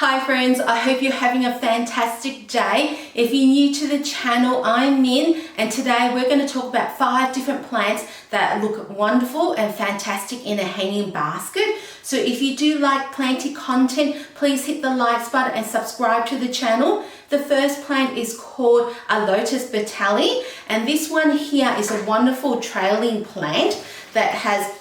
Hi friends, I hope you're having a fantastic day. If you're new to the channel, I'm Min, and today we're going to talk about 5 different plants that look wonderful and fantastic in a hanging basket. So if you do like planty content, please hit the likes button and subscribe to the channel. The first plant is called a Lotus Batalli, and this one here is a wonderful trailing plant that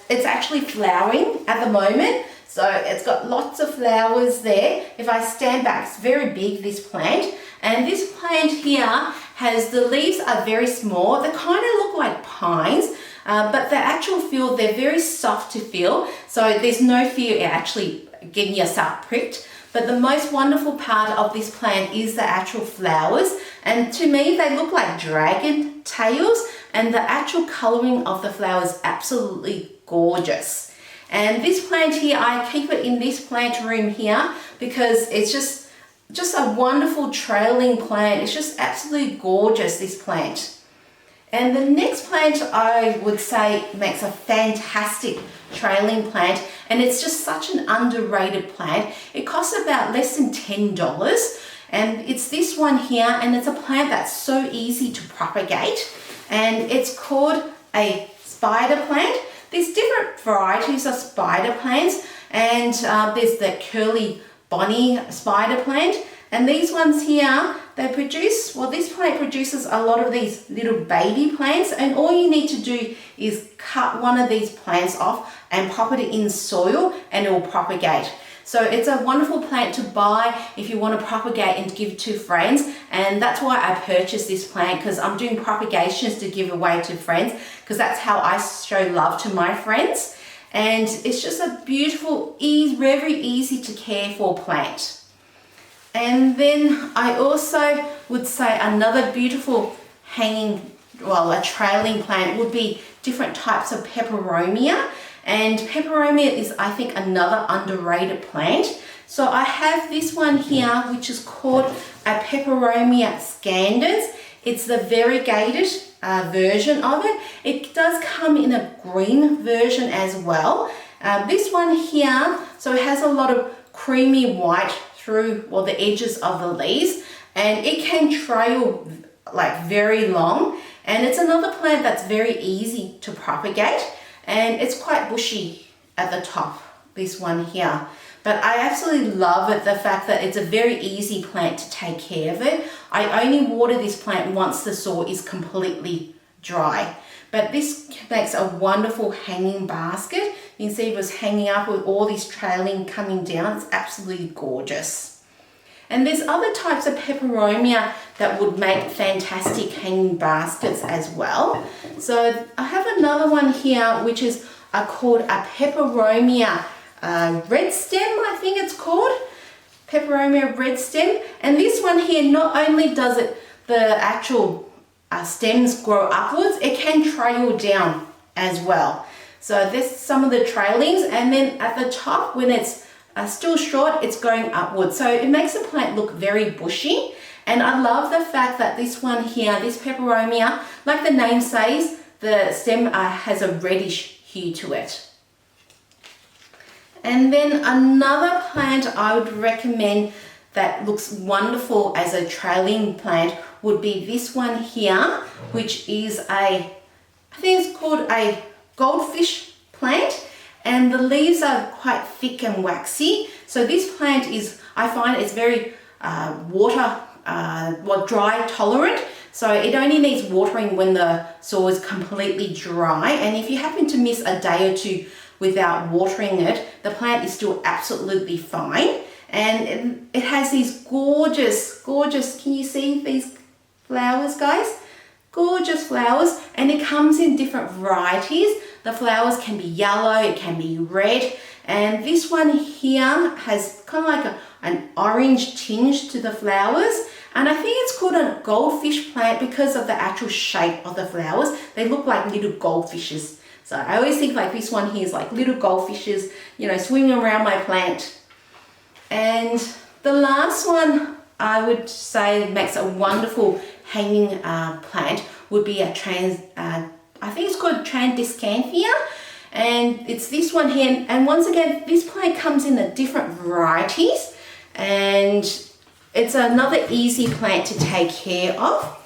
it's actually flowering at the moment. So it's got lots of flowers there. If I stand back, it's very big, this plant. And this plant here the leaves are very small. They kind of look like pines, but the actual feel, they're very soft to feel. So there's no fear in actually getting yourself pricked. But the most wonderful part of this plant is the actual flowers. And to me, they look like dragon tails, and the actual coloring of the flowers is absolutely gorgeous. And this plant here, I keep it in this plant room here because it's just a wonderful trailing plant. It's just absolutely gorgeous, this plant. And the next plant I would say makes a fantastic trailing plant, and it's just such an underrated plant. It costs about less than $10, and it's this one here, and it's a plant that's so easy to propagate, and it's called a spider plant. There's different varieties of spider plants, and there's the curly bonnie spider plant, and these ones here, this plant produces a lot of these little baby plants, and all you need to do is cut one of these plants off and pop it in soil and it will propagate. So it's a wonderful plant to buy if you want to propagate and give to friends, and that's why I purchased this plant, because I'm doing propagations to give away to friends, because that's how I show love to my friends. And it's just a beautiful, very easy to care for plant. And then I also would say another beautiful a trailing plant would be different types of Peperomia. And Peperomia is, I think, another underrated plant. So I have this one here, which is called a Peperomia scandens. It's the variegated version of it. It does come in a green version as well. This one here, so it has a lot of creamy white through the edges of the leaves, and it can trail like very long. And it's another plant that's very easy to propagate. And it's quite bushy at the top, this one here. But I absolutely love it, the fact that it's a very easy plant to take care of it. I only water this plant once the soil is completely dry. But this makes a wonderful hanging basket. You can see it was hanging up with all this trailing coming down. It's absolutely gorgeous. And there's other types of Peperomia that would make fantastic hanging baskets as well. So I have another one here, which is called a Peperomia Red Stem, I think it's called. Peperomia Red Stem. And this one here, not only does the actual stems grow upwards, it can trail down as well. So there's some of the trailings, and then at the top, when it's still short, it's going upwards. So it makes the plant look very bushy. And I love the fact that this one here, this Peperomia, like the name says, the stem has a reddish hue to it. And then another plant I would recommend that looks wonderful as a trailing plant would be this one here, which is I think it's called a Goldfish Plant. And the leaves are quite thick and waxy. So this plant I find it's very dry tolerant. So it only needs watering when the soil is completely dry. And if you happen to miss a day or two without watering it, the plant is still absolutely fine. And it has these gorgeous, can you see these flowers, guys? Gorgeous flowers, and it comes in different varieties. The flowers can be yellow, it can be red, and this one here has kind of like an orange tinge to the flowers. And I think it's called a goldfish plant because of the actual shape of the flowers. They look like little goldfishes. So I always think like this one here is like little goldfishes, swimming around my plant. And the last one I would say makes a wonderful hanging plant would be I think it's called Tradescantia, and it's this one here. And once again, this plant comes in the different varieties, and and it's another easy plant to take care of.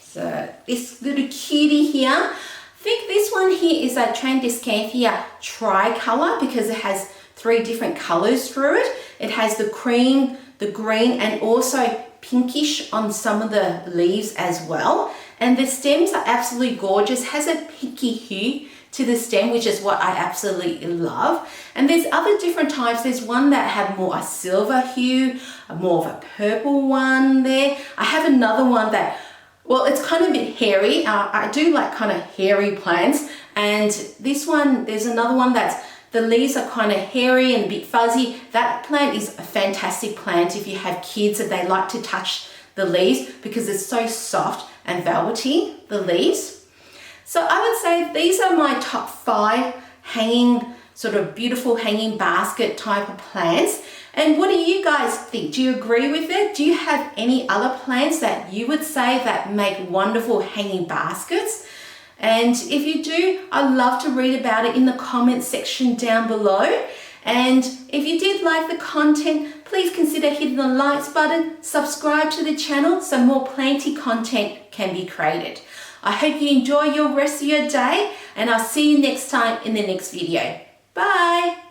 So this little cutie here, I think this one here is a Tradescantia tricolor because it has 3 different colors through it. It has the cream, the green, and also pinkish on some of the leaves as well. And the stems are absolutely gorgeous, has a pinky hue to the stem, which is what I absolutely love. And there's other different types. There's one that have more a silver hue, more of a purple one there. I have another one that, well, it's kind of a bit hairy. I do like kind of hairy plants. And this one, there's another one that's, the leaves are kind of hairy and a bit fuzzy. That plant is a fantastic plant if you have kids and they like to touch the leaves because it's so soft and velvety, the leaves. So I would say these are my top 5 hanging, sort of beautiful hanging basket type of plants. And what do you guys think? Do you agree with it? Do you have any other plants that you would say that make wonderful hanging baskets? And if you do, I'd love to read about it in the comments section down below. And if you did like the content, please consider hitting the likes button, subscribe to the channel so more planty content can be created. I hope you enjoy your rest of your day, and I'll see you next time in the next video. Bye!